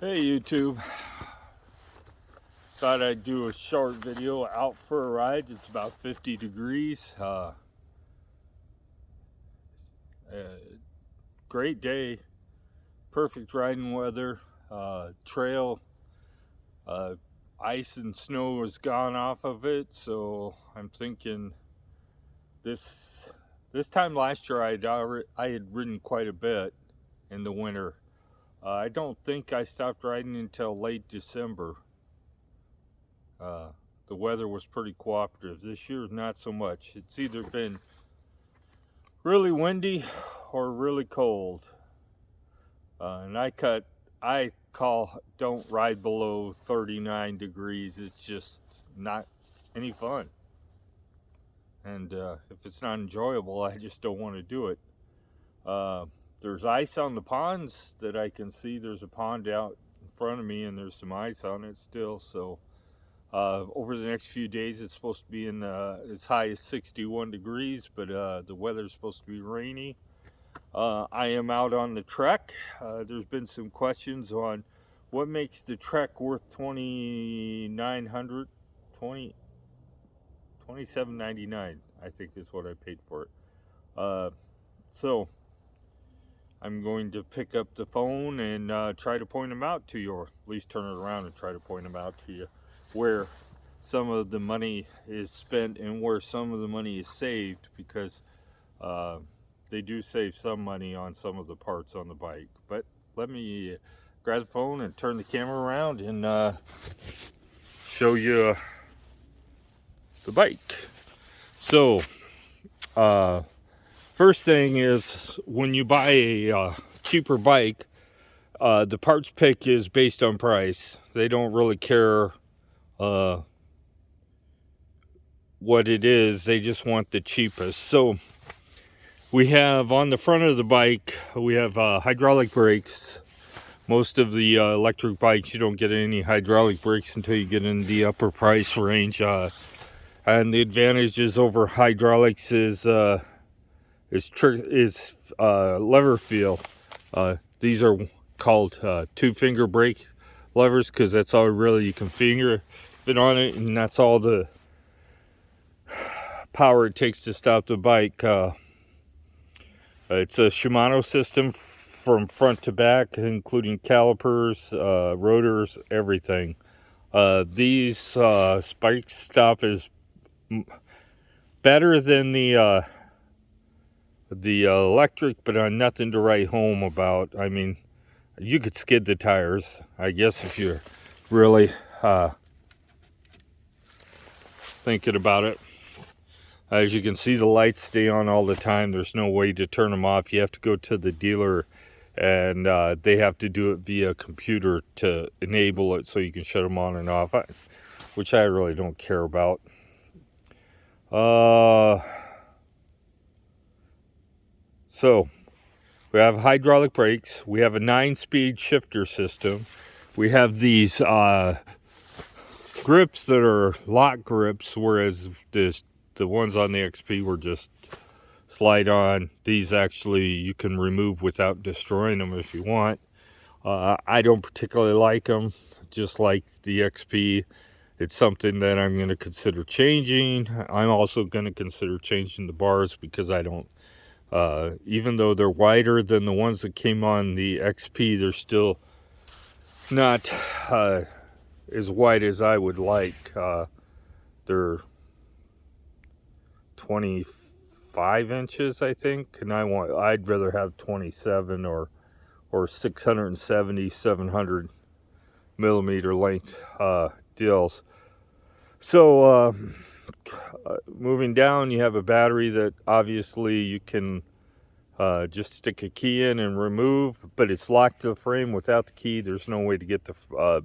Hey YouTube, thought I'd do a short video out for a ride. It's about 50 degrees. Great day, perfect riding weather. Trail, uh, ice and snow has gone off of it, so I'm thinking this time last year I had ridden quite a bit in the winter. I don't think I stopped riding until late December. The weather was pretty cooperative. This year, not so much. It's either been really windy or really cold. And I call don't ride below 39 degrees. It's just not any fun. And if it's not enjoyable, I just don't want to do it. There's ice on the ponds that I can see. There's a pond out in front of me, and there's some ice on it still. So over the next few days, it's supposed to be in as high as 61 degrees, but the weather's supposed to be rainy. I am out on the trek. There's been some questions on what makes the trek worth $2,900, $27.99, I think is what I paid for it. So I'm going to pick up the phone and try to point them out to you, or at least turn it around and try to point them out to you, where some of the money is spent and where some of the money is saved, because they do save some money on some of the parts on the bike. But let me grab the phone and turn the camera around and show you the bike. So first thing is, when you buy a cheaper bike, the parts pick is based on price. They don't really care what it is, they just want the cheapest. So we have on the front of the bike, we have hydraulic brakes. Most of the electric bikes, you don't get any hydraulic brakes until you get in the upper price range. And the advantages over hydraulics is lever feel. These are called 2-finger brake levers, because that's all really you can finger fit on it, and that's all the power it takes to stop the bike. It's a Shimano system from front to back, including calipers, rotors, everything. These spikes stop is better than the electric, but nothing to write home about. I mean, you could skid the tires, I guess, if you're really thinking about it. As you can see, the lights stay on all the time. There's no way to turn them off. You have to go to the dealer, and they have to do it via computer to enable it so you can shut them on and off, which I really don't care about. So we have hydraulic brakes. We have a 9-speed shifter system. We have these grips that are lock grips, whereas the ones on the XP were just slide on. These actually you can remove without destroying them if you want. I don't particularly like them, just like the XP. It's something that I'm going to consider changing. I'm also going to consider changing the bars, because I don't, even though they're wider than the ones that came on the XP, they're still not as wide as I would like. They're 25 inches, I think, and I'd rather have 27 or 670, 700 millimeter length deals. So moving down, you have a battery that obviously you can just stick a key in and remove, but it's locked to the frame. Without the key, there's no way to get the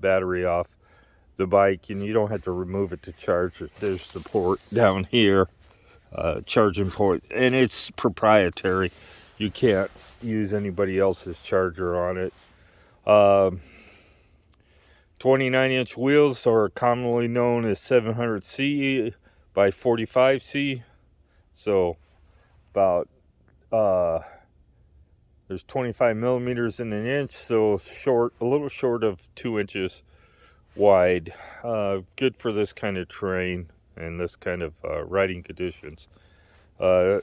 battery off the bike, and you don't have to remove it to charge it. There's the port down here, charging port, and it's proprietary. You can't use anybody else's charger on it. 29-inch wheels are commonly known as 700C by 45C, so about There's 25 millimeters in an inch, so short, a little short of 2 inches wide. Good for this kind of terrain and this kind of riding conditions.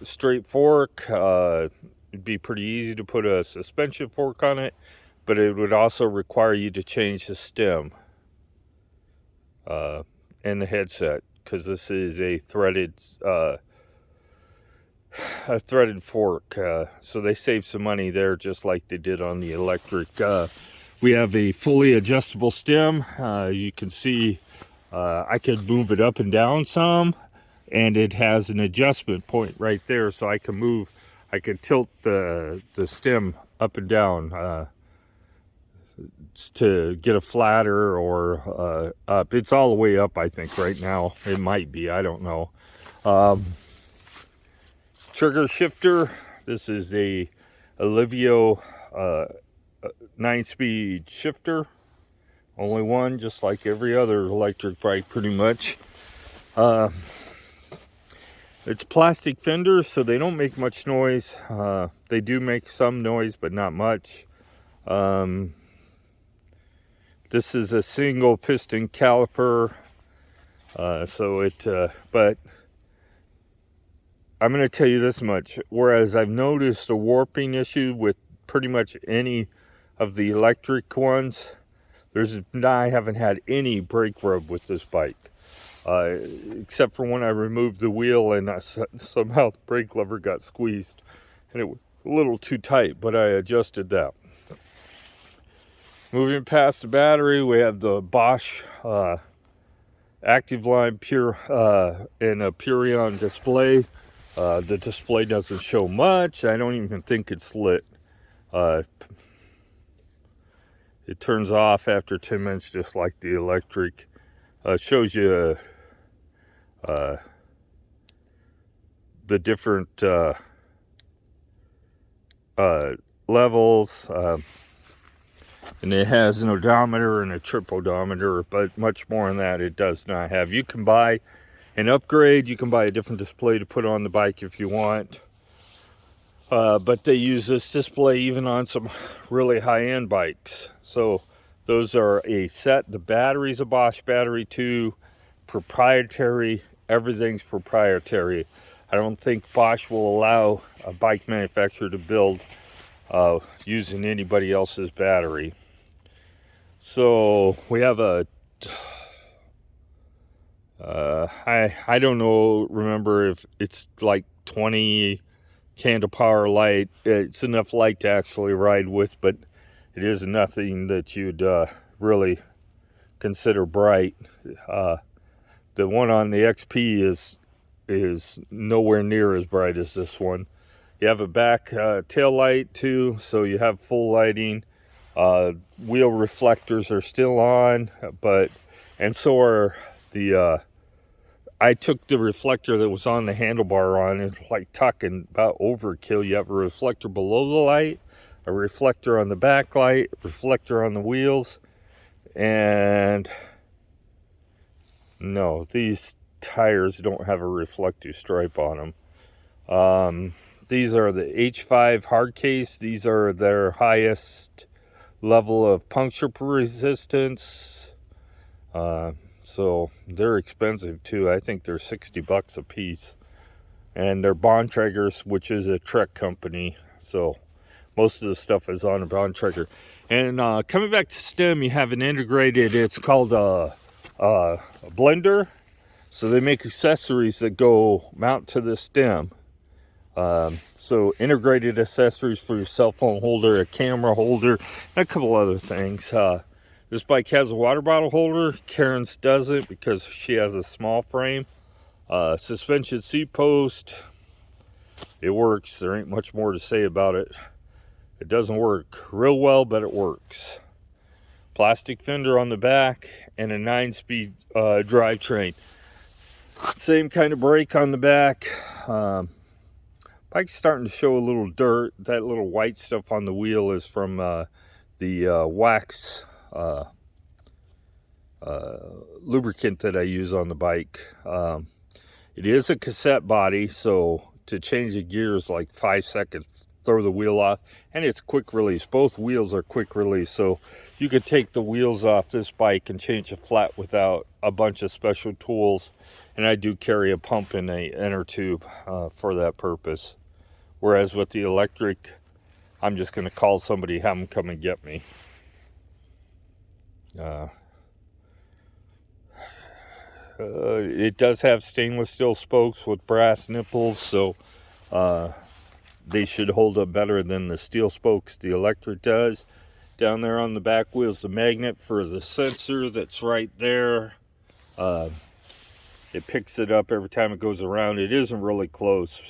Straight fork, it'd be pretty easy to put a suspension fork on it, but it would also require you to change the stem and the headset, because this is a threaded fork, so they save some money there, just like they did on the electric. We have a fully adjustable stem. You can see I could move it up and down some, and it has an adjustment point right there, so I can tilt the stem up and down to get a flatter or up. It's all the way up, I think, right now. It might be, I don't know. Trigger shifter. This is a Livio 9-speed shifter. Only one, just like every other electric bike, pretty much. It's plastic fenders, so they don't make much noise. They do make some noise, but not much. This is a single piston caliper, but I'm going to tell you this much. Whereas I've noticed a warping issue with pretty much any of the electric ones, I haven't had any brake rub with this bike, except for when I removed the wheel and somehow the brake lever got squeezed and it was a little too tight, but I adjusted that. Moving past the battery, we have the Bosch Active Line Pure and a Purion display. The display doesn't show much. I don't even think it's lit. It turns off after 10 minutes, just like the electric. Shows you the different levels. And it has an odometer and a trip odometer, but much more than that it does not have. You can buy an upgrade. You can buy a different display to put on the bike if you want. But they use this display even on some really high-end bikes. So those are a set. The battery's a Bosch battery too. Proprietary. Everything's proprietary. I don't think Bosch will allow a bike manufacturer to build using anybody else's battery. So we have a I don't know, remember if it's like 20 candle power light. It's enough light to actually ride with, but it is nothing that you'd really consider bright. The one on the XP is nowhere near as bright as this one. You have a back tail light too, so you have full lighting. Wheel reflectors are still on, and so are the I took the reflector that was on the handlebar on. It's like talking about overkill. You have a reflector below the light, a reflector on the back light, a reflector on the wheels, and no, these tires don't have a reflective stripe on them. These are the H5 hard case. These are their highest level of puncture resistance. So they're expensive too. I think they're $60 a piece. And they're Bontrager's, which is a Trek company. So most of the stuff is on a Bontrager. And coming back to stem, you have an integrated, it's called a blender. So they make accessories that go mount to the stem. So integrated accessories for your cell phone holder, a camera holder, and a couple other things. This bike has a water bottle holder. Karen's doesn't because she has a small frame. Suspension seat post. It works. There ain't much more to say about it. It doesn't work real well, but it works. Plastic fender on the back and a 9-speed drivetrain. Same kind of brake on the back. Bike's starting to show a little dirt. That little white stuff on the wheel is from the wax lubricant that I use on the bike. It is a cassette body, so to change the gears like 5 seconds throw the wheel off, and it's quick release. Both wheels are quick release, so you could take the wheels off this bike and change a flat without a bunch of special tools. And I do carry a pump and a inner tube for that purpose. Whereas with the electric, I'm just going to call somebody, have them come and get me. It does have stainless steel spokes with brass nipples, so they should hold up better than the steel spokes the electric does. Down there on the back wheel is the magnet for the sensor that's right there. It picks it up every time it goes around. It isn't really close,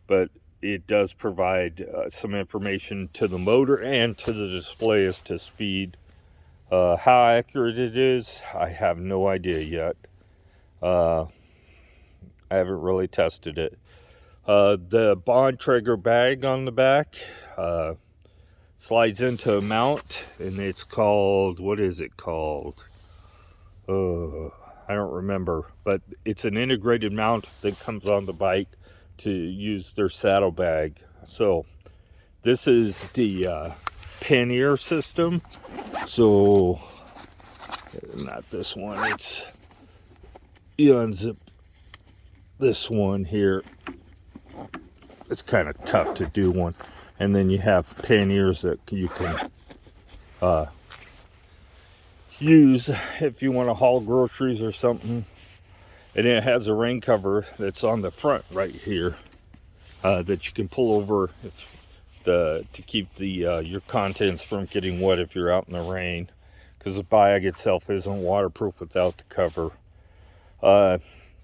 but it does provide some information to the motor and to the display as to speed. How accurate it is, I have no idea yet. I haven't really tested it. The bond trigger bag on the back slides into a mount, and it's called, what is it called? I don't remember, but it's an integrated mount that comes on the bike to use their saddlebag. So this is the Pannier System. So not this one, it's, you unzip this one here. It's kind of tough to do one, and then you have panniers that you can use if you want to haul groceries or something. And it has a rain cover that's on the front right here that you can pull over to keep the your contents from getting wet if you're out in the rain, because the bag itself isn't waterproof without the cover.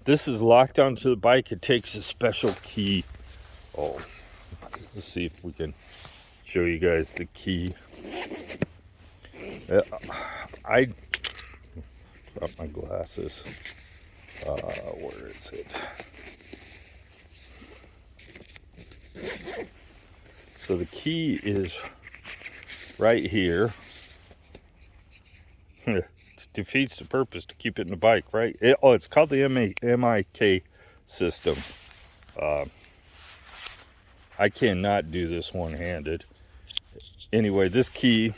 This is locked onto the bike. It takes a special key. Oh, let's see if we can show you guys the key. I dropped my glasses. Where is it? So the key is right here. It defeats the purpose to keep it in the bike, right? It's called the MIK system. I cannot do this one-handed. Anyway, this key